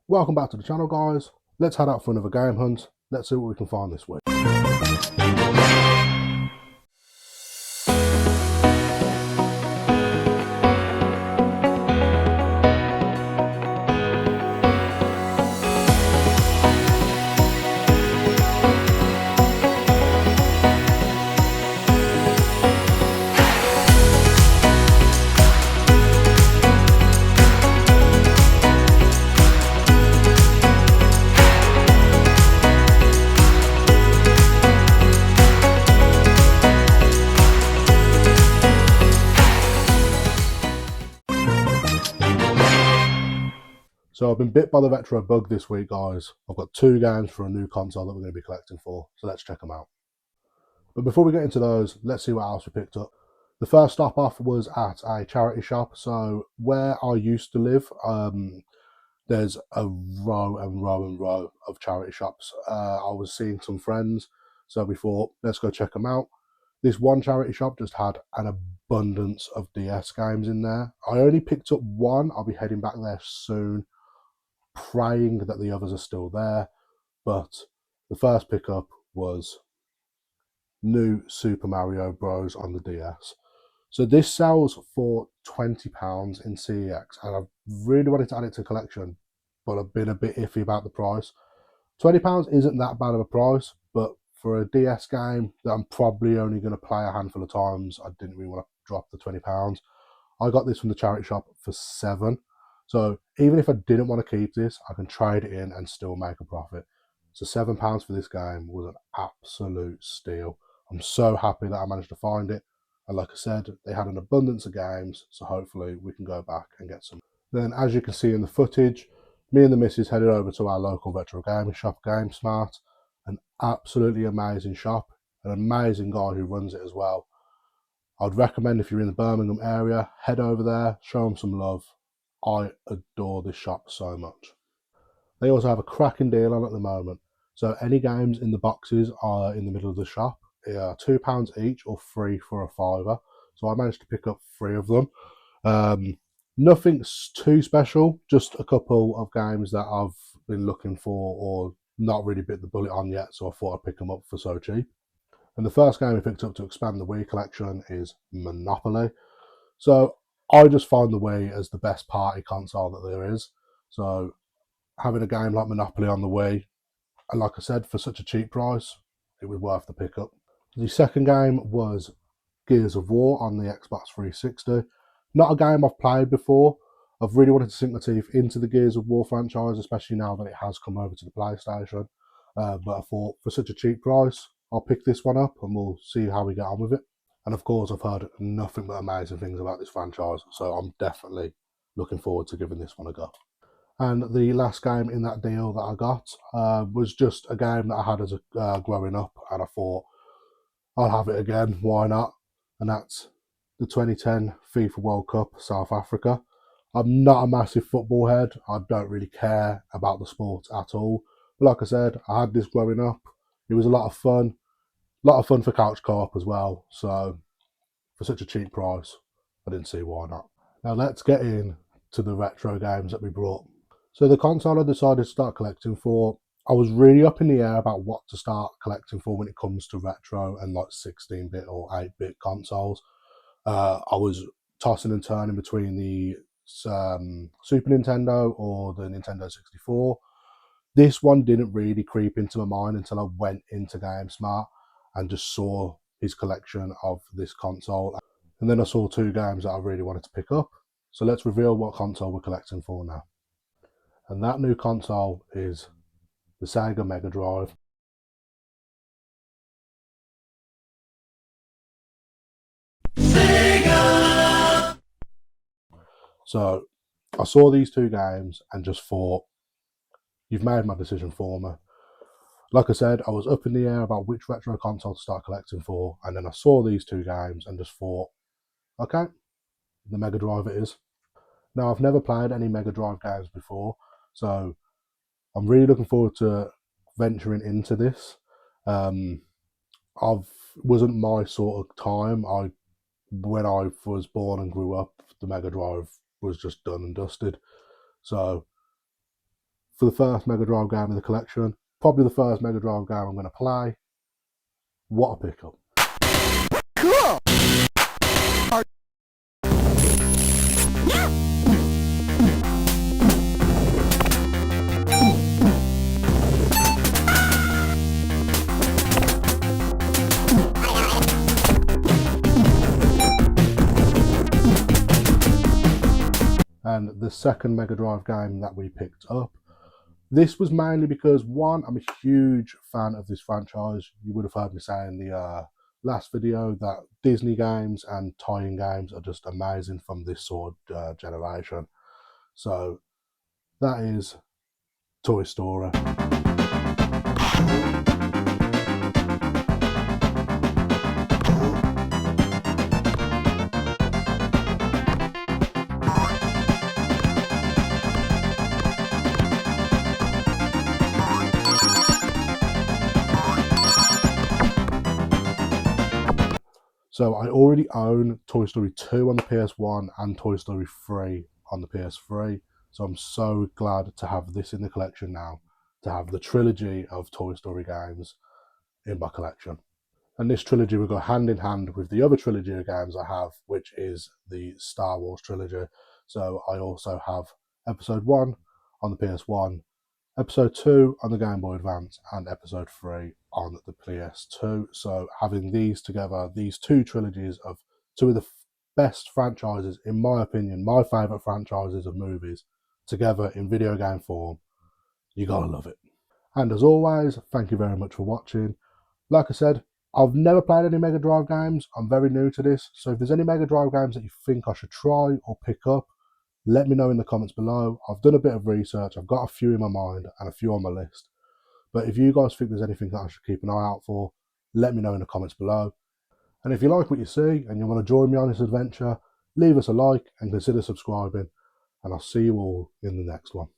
Welcome back to the channel, guys. Let's head out for another game hunt. Let's see what we can find this week. So I've been bit by the retro bug this week, guys. I've got two games for a new console that we're going to be collecting for, so let's check them out. But before we get into those, let's see what else we picked up. The first stop off was at a charity shop. So where I used to live, there's a row and row and row of charity shops. I was seeing some friends, so we thought, let's go check them out. This one charity shop just had an abundance of DS games in there. I only picked up one. I'll be heading back there soon, praying that the others are still there. But the first pickup was new Super Mario Bros. On the DS. So this sells for £20 in CEX, and I really wanted to add it to the collection, but I've been a bit iffy about the price. £20 isn't that bad of a price, but for a DS game that I'm probably only going to play a handful of times, I didn't really want to drop the £20. I got this from the charity shop for £7. So even if I didn't want to keep this, I can trade it in and still make a profit. So £7 for this game was an absolute steal. I'm so happy that I managed to find it. And like I said, they had an abundance of games, so hopefully we can go back and get some. Then, as you can see in the footage, me and the missus headed over to our local retro gaming shop, GameSmart. An absolutely amazing shop, an amazing guy who runs it as well. I'd recommend if you're in the Birmingham area, head over there, show them some love. I adore this shop so much. They also have a cracking deal on at the moment. So any games in the boxes are in the middle of the shop. They are £2 each or free for a fiver. So I managed to pick up 3 of them. Nothing too special, just a couple of games that I've been looking for or not really bit the bullet on yet, so I thought I'd pick them up for so cheap. And the first game I picked up to expand the Wii collection is Monopoly. So I just find the Wii as the best party console that there is. So having a game like Monopoly on the Wii, and like I said, for such a cheap price, it was worth the pickup. The second game was Gears of War on the Xbox 360. Not a game I've played before. I've really wanted to sink my teeth into the Gears of War franchise, especially now that it has come over to the PlayStation. But I thought, for such a cheap price, I'll pick this one up and we'll see how we get on with it. And of course, I've heard nothing but amazing things about this franchise, so I'm definitely looking forward to giving this one a go. And the last game in that deal that I got was just a game that I had as a growing up, and I thought, I'll have it again, why not? And that's the 2010 FIFA World Cup South Africa. I'm not a massive football head. I don't really care about the sport at all. But like I said, I had this growing up. It was a lot of fun. A lot of fun for couch co-op as well. So for such a cheap price, I didn't see why not. Now let's get in to the retro games that we brought. So the console I decided to start collecting for, I was really up in the air about what to start collecting for when it comes to retro and like 16-bit or 8-bit consoles. I was tossing and turning between the Super Nintendo or the Nintendo 64. This one didn't really creep into my mind until I went into GameSmart and just saw his collection of this console. And then I saw 2 games that I really wanted to pick up. So let's reveal what console we're collecting for now. And that new console is the Sega Mega Drive. Sega! So I saw these 2 games and just thought, you've made my decision for me. Like I said, I was up in the air about which retro console to start collecting for, and then I saw these 2 games and just thought, okay, the Mega Drive it is. Now, I've never played any Mega Drive games before, so I'm really looking forward to venturing into this. Wasn't my sort of time. When I was born and grew up, the Mega Drive was just done and dusted. So for the first Mega Drive game in the collection. Probably the first Mega Drive game I'm going to play. What a pickup. Cool! And the second Mega Drive game that we picked up, this was mainly because, one, I'm a huge fan of this franchise. You would have heard me say in the last video that Disney games and tie-in games are just amazing from this sort of generation. So that is Toy Story. So I already own Toy Story 2 on the PS1 and Toy Story 3 on the PS3. So I'm so glad to have this in the collection now, to have the trilogy of Toy Story games in my collection. And this trilogy will go hand in hand with the other trilogy of games I have, which is the Star Wars trilogy. So I also have Episode 1 on the PS1, Episode 2 on the Game Boy Advance, and Episode 3 on the PS2. So having these together, these two trilogies of two of the best franchises, in my opinion, my favourite franchises of movies, together in video game form, you gotta love it. And as always, thank you very much for watching. Like I said, I've never played any Mega Drive games. I'm very new to this. So if there's any Mega Drive games that you think I should try or pick up, let me know in the comments below. I've done a bit of research. I've got a few in my mind and a few on my list. But if you guys think there's anything that I should keep an eye out for, let me know in the comments below. And if you like what you see and you want to join me on this adventure, leave us a like and consider subscribing. And I'll see you all in the next one.